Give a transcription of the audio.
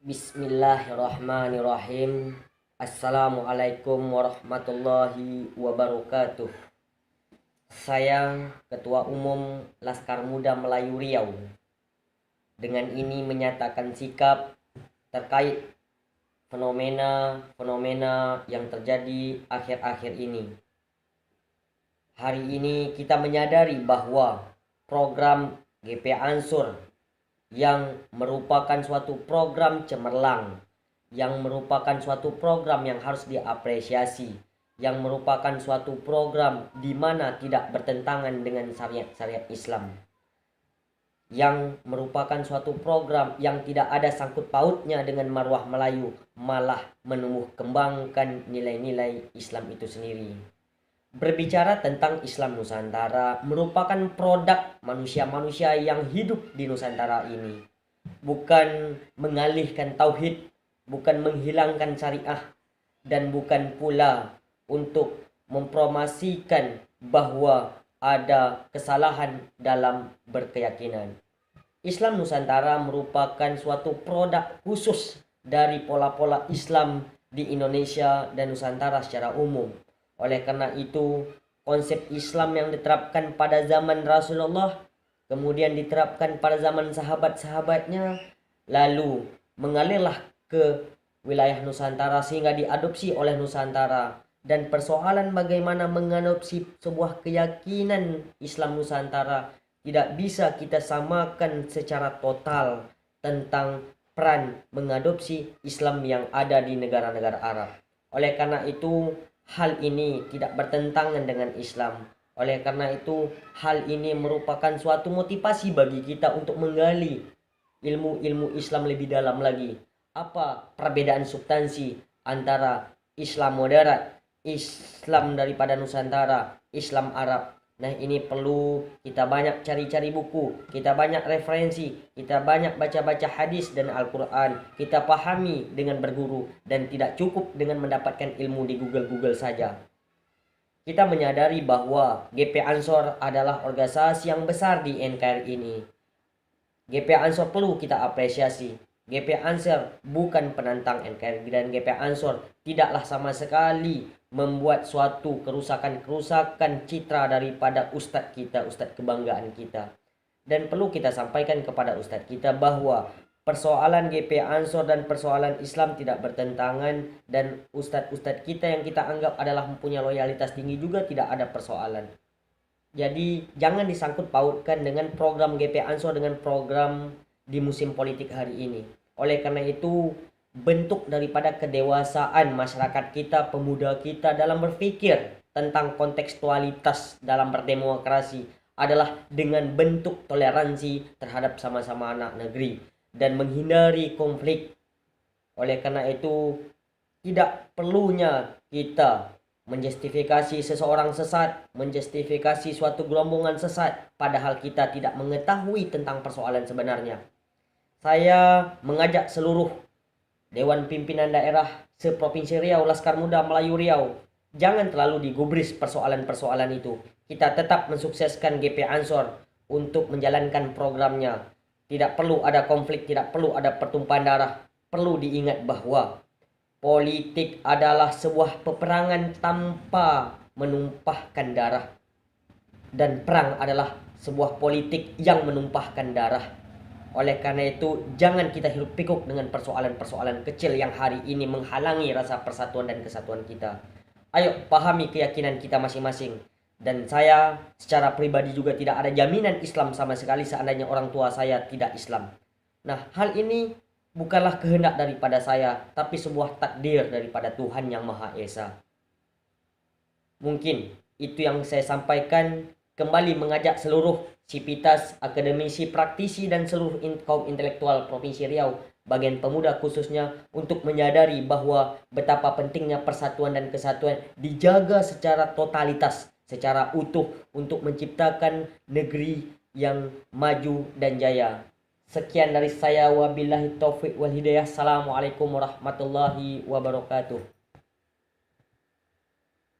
Bismillahirrahmanirrahim. Assalamualaikum warahmatullahi wabarakatuh. Saya Ketua Umum Laskar Muda Melayu Riau dengan ini menyatakan sikap terkait fenomena yang terjadi akhir-akhir ini. Hari ini kita menyadari bahwa program GP Ansor yang merupakan suatu program cemerlang, yang merupakan suatu program yang harus diapresiasi, yang merupakan suatu program di mana tidak bertentangan dengan syariat Islam, yang merupakan suatu program yang tidak ada sangkut pautnya dengan marwah Melayu, malah menumbuh kembangkan nilai-nilai Islam itu sendiri. Berbicara tentang Islam Nusantara merupakan produk manusia-manusia yang hidup di Nusantara ini. Bukan mengalihkan tauhid, bukan menghilangkan syariah, dan bukan pula untuk mempromosikan bahwa ada kesalahan dalam berkeyakinan. Islam Nusantara merupakan suatu produk khusus dari pola-pola Islam di Indonesia dan Nusantara secara umum. Oleh karena itu, konsep Islam yang diterapkan pada zaman Rasulullah, kemudian diterapkan pada zaman sahabat-sahabatnya, lalu mengalirlah ke wilayah Nusantara sehingga diadopsi oleh Nusantara. Dan persoalan bagaimana mengadopsi sebuah keyakinan Islam Nusantara tidak bisa kita samakan secara total tentang peran mengadopsi Islam yang ada di negara-negara Arab. Oleh karena itu, hal ini tidak bertentangan dengan Islam. Oleh karena itu, hal ini merupakan suatu motivasi bagi kita untuk menggali ilmu-ilmu Islam lebih dalam lagi. Apa perbedaan substansi antara Islam moderat, Islam daripada Nusantara, Islam Arab? Nah, ini perlu kita banyak cari-cari buku, kita banyak referensi, kita banyak baca-baca hadis dan Al-Quran, kita pahami dengan berguru, dan tidak cukup dengan mendapatkan ilmu di Google saja. Kita menyadari bahwa GP Ansor adalah organisasi yang besar di NKRI ini. GP Ansor perlu kita apresiasi. GP Ansor bukan penantang NKRI, dan GP Ansor tidaklah sama sekali membuat suatu kerusakan citra daripada ustadz kita, ustadz kebanggaan kita. Dan perlu kita sampaikan kepada ustadz kita bahwa persoalan GP Ansor dan persoalan Islam tidak bertentangan, dan ustadz-ustadz kita yang kita anggap adalah mempunyai loyalitas tinggi juga tidak ada persoalan. Jadi jangan disangkut pautkan dengan program GP Ansor dengan program di musim politik hari ini. Oleh karena itu, bentuk daripada kedewasaan masyarakat kita, pemuda kita dalam berpikir tentang kontekstualitas dalam berdemokrasi adalah dengan bentuk toleransi terhadap sama-sama anak negeri dan menghindari konflik. Oleh karena itu, tidak perlunya kita menjustifikasi seseorang sesat, menjustifikasi suatu gerombongan sesat, padahal kita tidak mengetahui tentang persoalan sebenarnya. Saya mengajak seluruh Dewan Pimpinan Daerah seprovinsi Riau, Laskar Muda Melayu Riau, jangan terlalu digubris persoalan-persoalan itu. Kita tetap mensukseskan GP Ansor untuk menjalankan programnya. Tidak perlu ada konflik, tidak perlu ada pertumpahan darah. Perlu diingat bahwa politik adalah sebuah peperangan tanpa menumpahkan darah. Dan perang adalah sebuah politik yang menumpahkan darah. Oleh karena itu, jangan kita hiruk pikuk dengan persoalan-persoalan kecil yang hari ini menghalangi rasa persatuan dan kesatuan kita. Ayo pahami keyakinan kita masing-masing. Dan saya secara pribadi juga tidak ada jaminan Islam sama sekali seandainya orang tua saya tidak Islam. Nah, hal ini bukanlah kehendak daripada saya, tapi sebuah takdir daripada Tuhan Yang Maha Esa. Mungkin itu yang saya sampaikan, kembali mengajak seluruh sivitas, akademisi, praktisi, dan seluruh kaum intelektual Provinsi Riau, bagian pemuda khususnya, untuk menyadari bahwa betapa pentingnya persatuan dan kesatuan dijaga secara totalitas, secara utuh untuk menciptakan negeri yang maju dan jaya. Sekian dari saya, wabillahi taufiq wal hidayah. Assalamualaikum warahmatullahi wabarakatuh.